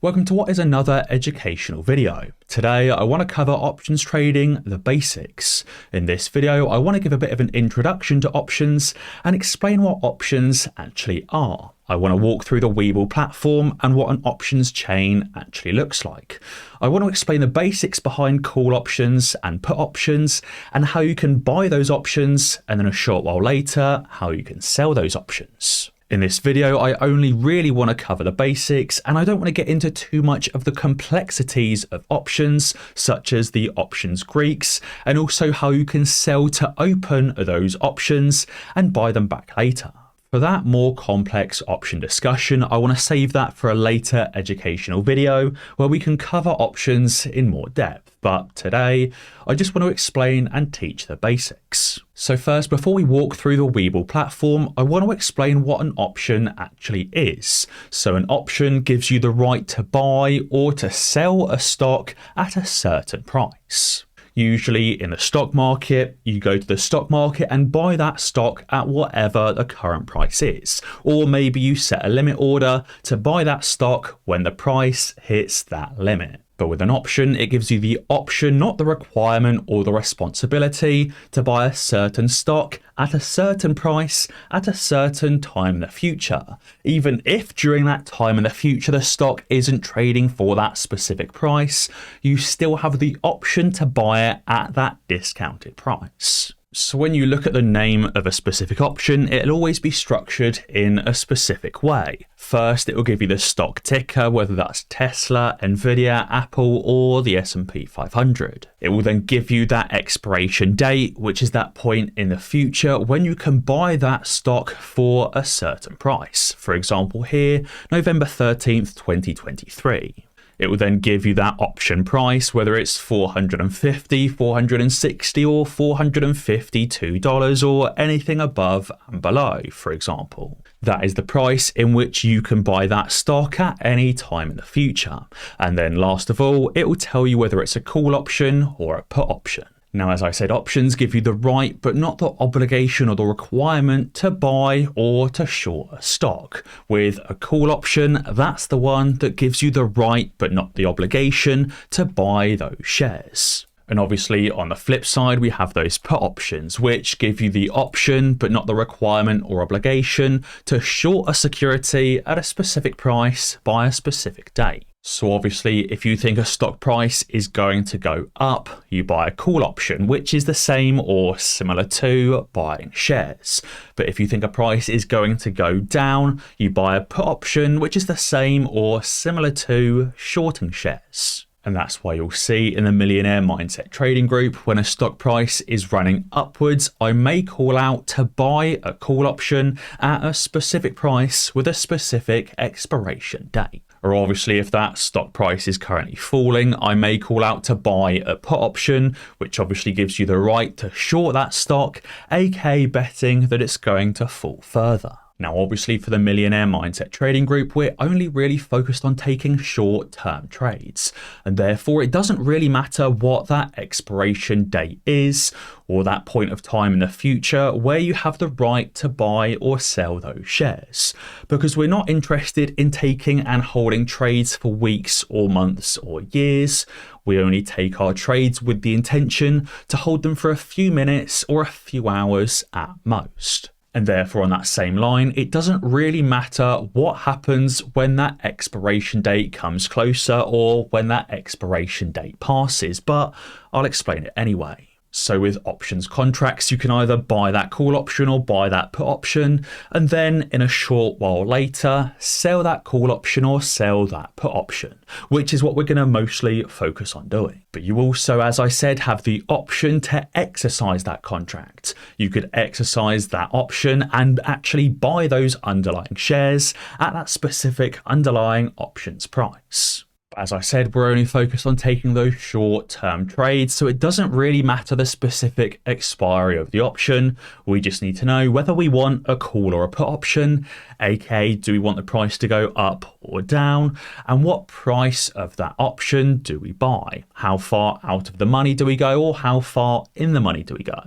Welcome to what is another educational video. Today I want to cover options trading, the basics. In this video I want to give a bit of an introduction to options and explain what options actually are. I want to walk through the Webull platform and what an options chain actually looks like. I want to explain the basics behind call options and put options and how you can buy those options, and then a short while later how you can sell those options. In this video, I only really want to cover the basics, and I don't want to get into too much of the complexities of options, such as the options Greeks, and also how you can sell to open those options and buy them back later. For that more complex option discussion, I want to save that for a later educational video where we can cover options in more depth. But today, I just want to explain and teach the basics. So first, before we walk through the Webull platform, I want to explain what an option actually is. So an option gives you the right to buy or to sell a stock at a certain price. Usually in the stock market, you go to the stock market and buy that stock at whatever the current price is. Or maybe you set a limit order to buy that stock when the price hits that limit. But with an option, it gives you the option, not the requirement or the responsibility, to buy a certain stock at a certain price at a certain time in the future. Even if during that time in the future the stock isn't trading for that specific price, you still have the option to buy it at that discounted price. So when you look at the name of a specific option, it'll always be structured in a specific way. First, it will give you the stock ticker, whether that's Tesla, Nvidia, Apple, or the S&P 500. It will then give you that expiration date, which is that point in the future when you can buy that stock for a certain price. For example here, November 13th, 2023. It will then give you that option price, whether it's $450, $460, or $452, or anything above and below, for example. That is the price in which you can buy that stock at any time in the future. And then last of all, it will tell you whether it's a call option or a put option. Now, as I said, options give you the right, but not the obligation or the requirement to buy or to short a stock. With a call option, that's the one that gives you the right, but not the obligation to buy those shares. And obviously on the flip side, we have those put options, which give you the option, but not the requirement or obligation to short a security at a specific price by a specific date. So obviously, if you think a stock price is going to go up, you buy a call option, which is the same or similar to buying shares. But if you think a price is going to go down, you buy a put option, which is the same or similar to shorting shares. And that's why you'll see in the Millionaire Mindset Trading Group, when a stock price is running upwards, I may call out to buy a call option at a specific price with a specific expiration date. Or obviously, if that stock price is currently falling, I may call out to buy a put option, which obviously gives you the right to short that stock, aka betting that it's going to fall further. Now, obviously, for the Millionaire Mindset Trading Group, we're only really focused on taking short-term trades. And therefore, it doesn't really matter what that expiration date is or that point of time in the future where you have the right to buy or sell those shares. Because we're not interested in taking and holding trades for weeks or months or years. We only take our trades with the intention to hold them for a few minutes or a few hours at most. And therefore, on that same line, it doesn't really matter what happens when that expiration date comes closer or when that expiration date passes, but I'll explain it anyway. So with options contracts, you can either buy that call option or buy that put option, and then in a short while later, sell that call option or sell that put option, which is what we're going to mostly focus on doing. But you also, as I said, have the option to exercise that contract. You could exercise that option and actually buy those underlying shares at that specific underlying options price. As I said, we're only focused on taking those short-term trades, so it doesn't really matter the specific expiry of the option. We just need to know whether we want a call or a put option, aka do we want the price to go up or down, and what price of that option do we buy? How far out of the money do we go, or how far in the money do we go?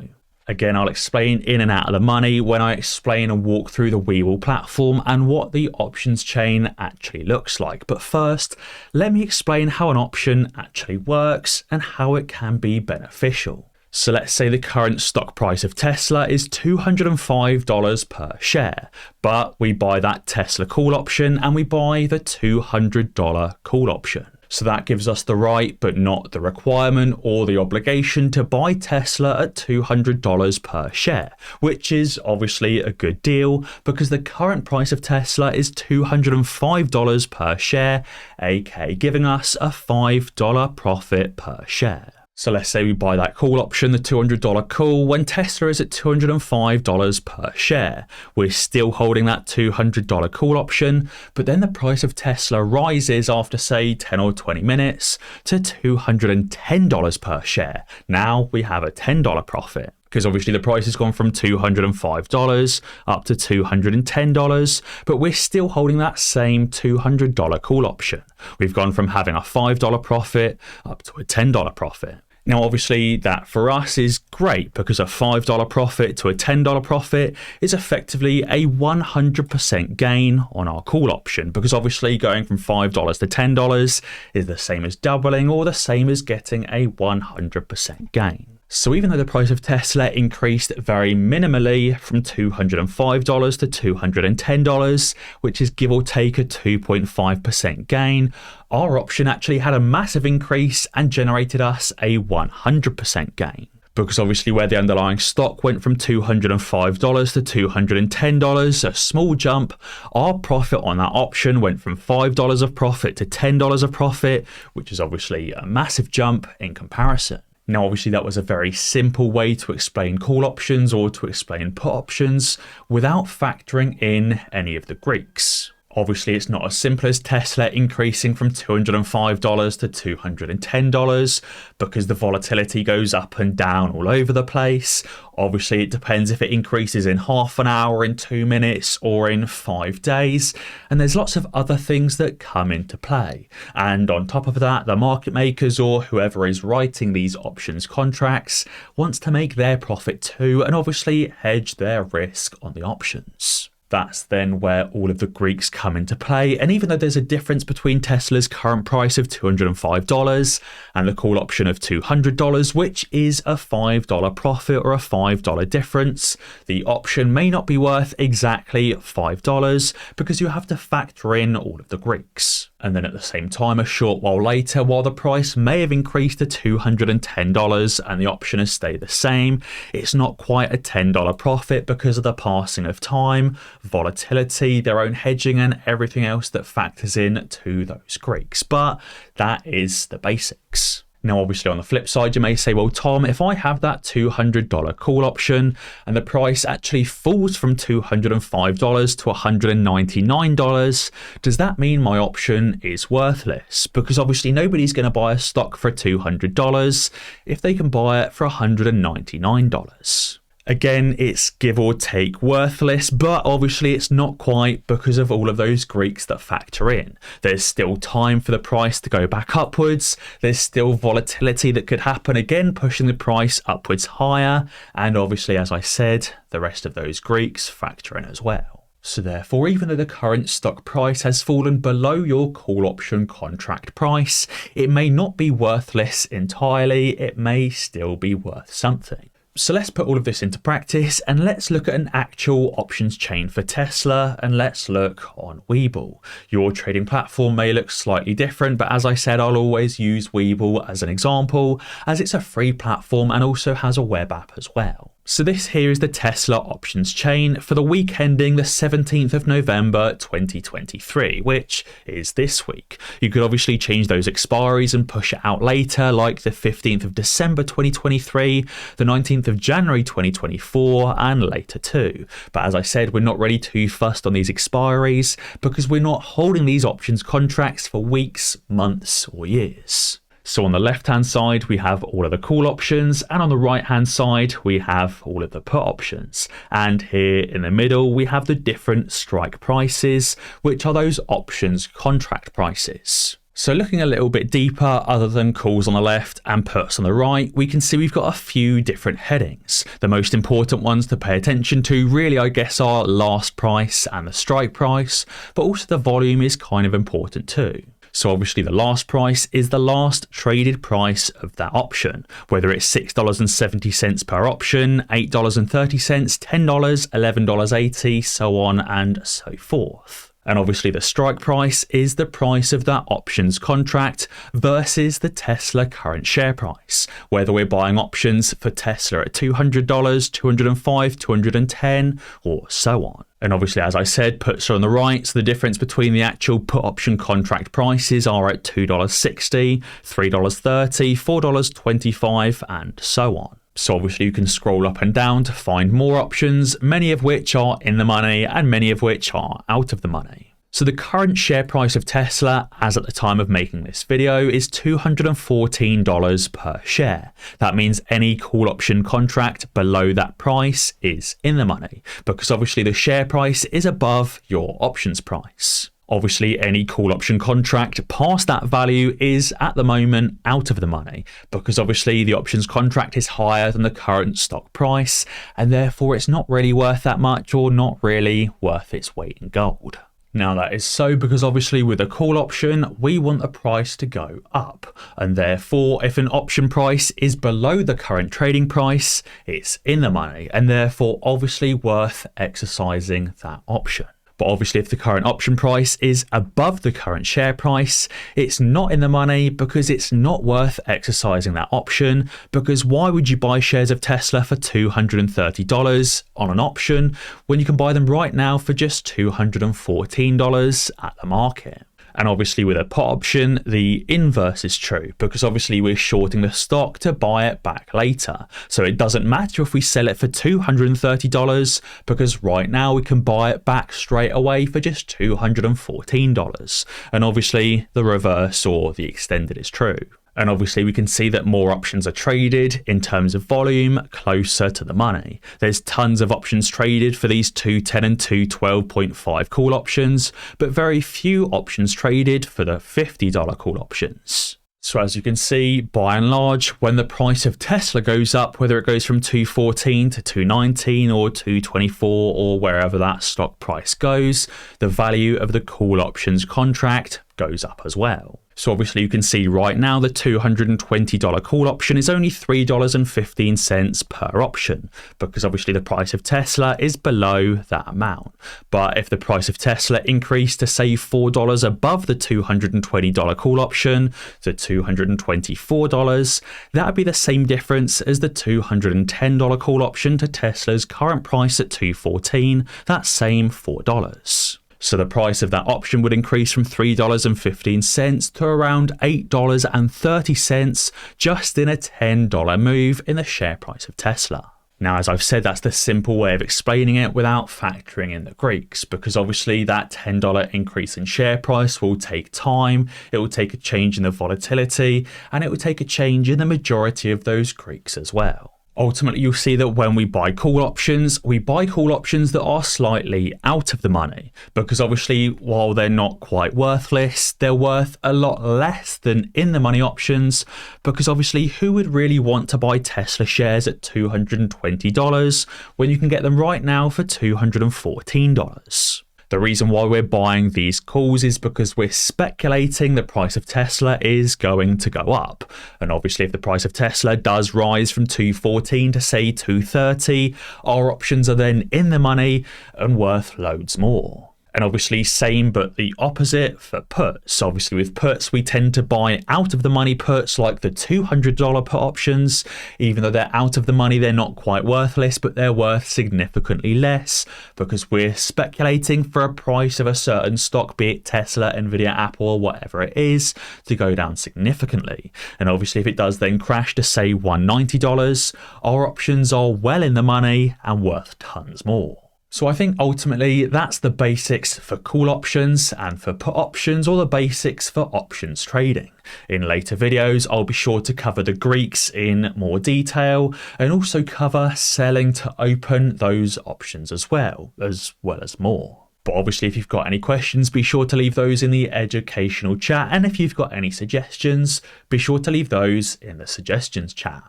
Again, I'll explain in and out of the money when I explain and walk through the Webull platform and what the options chain actually looks like. But first, let me explain how an option actually works and how it can be beneficial. So let's say the current stock price of Tesla is $205 per share, but we buy that Tesla call option and we buy the $200 call option. So that gives us the right, but not the requirement or the obligation to buy Tesla at $200 per share, which is obviously a good deal because the current price of Tesla is $205 per share, aka giving us a $5 profit per share. So let's say we buy that call option, the $200 call, when Tesla is at $205 per share. We're still holding that $200 call option, but then the price of Tesla rises after say 10 or 20 minutes to $210 per share. Now we have a $10 profit, because obviously the price has gone from $205 up to $210, but we're still holding that same $200 call option. We've gone from having a $5 profit up to a $10 profit. Now, obviously, that for us is great because a $5 profit to a $10 profit is effectively a 100% gain on our call option, because obviously going from $5 to $10 is the same as doubling or the same as getting a 100% gain. So even though the price of Tesla increased very minimally from $205 to $210, which is give or take a 2.5% gain, our option actually had a massive increase and generated us a 100% gain. Because obviously where the underlying stock went from $205 to $210, a small jump, our profit on that option went from $5 of profit to $10 of profit, which is obviously a massive jump in comparison. Now, obviously, that was a very simple way to explain call options or to explain put options without factoring in any of the Greeks. Obviously, it's not as simple as Tesla increasing from $205 to $210 because the volatility goes up and down all over the place. Obviously, it depends if it increases in half an hour, in 2 minutes, or in 5 days. And there's lots of other things that come into play. And on top of that, the market makers or whoever is writing these options contracts wants to make their profit too and obviously hedge their risk on the options. That's then where all of the Greeks come into play. And even though there's a difference between Tesla's current price of $205 and the call option of $200, which is a $5 profit or a $5 difference, the option may not be worth exactly $5 because you have to factor in all of the Greeks. And then at the same time, a short while later, while the price may have increased to $210 and the option has stayed the same, it's not quite a $10 profit because of the passing of time, volatility, their own hedging and everything else that factors in to those Greeks. But that is the basics. Now, obviously, on the flip side, you may say, well, Tom, if I have that $200 call option and the price actually falls from $205 to $199, does that mean my option is worthless? Because obviously nobody's going to buy a stock for $200 if they can buy it for $199. Again, it's give or take worthless, but obviously it's not quite because of all of those Greeks that factor in. There's still time for the price to go back upwards. There's still volatility that could happen, again, pushing the price upwards higher. And obviously, as I said, the rest of those Greeks factor in as well. So therefore, even though the current stock price has fallen below your call option contract price, it may not be worthless entirely. It may still be worth something. So let's put all of this into practice and let's look at an actual options chain for Tesla and let's look on Webull. Your trading platform may look slightly different, but as I said, I'll always use Webull as an example as it's a free platform and also has a web app as well. So this here is the Tesla options chain for the week ending the 17th of November 2023, which is this week. You could obviously change those expiries and push it out later, like the 15th of December 2023, the 19th of January 2024, and later too. But as I said, we're not really too fussed on these expiries because we're not holding these options contracts for weeks, months, or years. So on the left-hand side, we have all of the call options, and on the right-hand side, we have all of the put options. And here in the middle, we have the different strike prices, which are those options contract prices. So looking a little bit deeper, other than calls on the left and puts on the right, we can see we've got a few different headings. The most important ones to pay attention to really, I guess, are last price and the strike price, but also the volume is kind of important too. So obviously the last price is the last traded price of that option, whether it's $6.70 per option, $8.30, $10, $11.80, so on and so forth. And obviously the strike price is the price of that options contract versus the Tesla current share price, whether we're buying options for Tesla at $200, $205, $210, or so on. And obviously, as I said, puts are on the right, so the difference between the actual put option contract prices are at $2.60, $3.30, $4.25, and so on. So obviously you can scroll up and down to find more options, many of which are in the money and many of which are out of the money. So the current share price of Tesla, as at the time of making this video, is $214 per share. That means any call option contract below that price is in the money, because obviously the share price is above your options price. Obviously, any call option contract past that value is at the moment out of the money, because obviously the options contract is higher than the current stock price, and therefore it's not really worth that much or not really worth its weight in gold. Now that is so because obviously with a call option, we want the price to go up, and therefore if an option price is below the current trading price, it's in the money and therefore obviously worth exercising that option. But obviously if the current option price is above the current share price, it's not in the money because it's not worth exercising that option, because why would you buy shares of Tesla for $230 on an option when you can buy them right now for just $214 at the market? And obviously with a put option, the inverse is true, because obviously we're shorting the stock to buy it back later. So it doesn't matter if we sell it for $230, because right now we can buy it back straight away for just $214. And obviously the reverse or the extended is true. And obviously we can see that more options are traded in terms of volume closer to the money. There's tons of options traded for these 210 and 212.5 call options, but very few options traded for the $50 call options. So as you can see, by and large, when the price of Tesla goes up, whether it goes from 214 to 219 or 224 or wherever that stock price goes, the value of the call options contract goes up as well. So obviously you can see right now the $220 call option is only $3.15 per option, because obviously the price of Tesla is below that amount. But if the price of Tesla increased to say $4 above the $220 call option to $224, that would be the same difference as the $210 call option to Tesla's current price at $214, that same $4. So the price of that option would increase from $3.15 to around $8.30 just in a $10 move in the share price of Tesla. Now, as I've said, that's the simple way of explaining it without factoring in the Greeks, because obviously that $10 increase in share price will take time, it will take a change in the volatility, and it will take a change in the majority of those Greeks as well. Ultimately, you'll see that when we buy call options, we buy call options that are slightly out of the money, because obviously while they're not quite worthless, they're worth a lot less than in the money options, because obviously who would really want to buy Tesla shares at $220 when you can get them right now for $214? The reason why we're buying these calls is because we're speculating the price of Tesla is going to go up. And obviously if the price of Tesla does rise from 214 to say 230, our options are then in the money and worth loads more. And obviously same but the opposite for puts. Obviously with puts we tend to buy out of the money puts like the $200 put options. Even though they're out of the money, they're not quite worthless, but they're worth significantly less because we're speculating for a price of a certain stock, be it Tesla, Nvidia, Apple, or whatever it is, to go down significantly. And obviously if it does then crash to say $190, our options are well in the money and worth tons more. So I think ultimately that's the basics for call options and for put options, or the basics for options trading. In later videos, I'll be sure to cover the Greeks in more detail and also cover selling to open those options as well as more. But obviously, if you've got any questions, be sure to leave those in the educational chat. And if you've got any suggestions, be sure to leave those in the suggestions chat.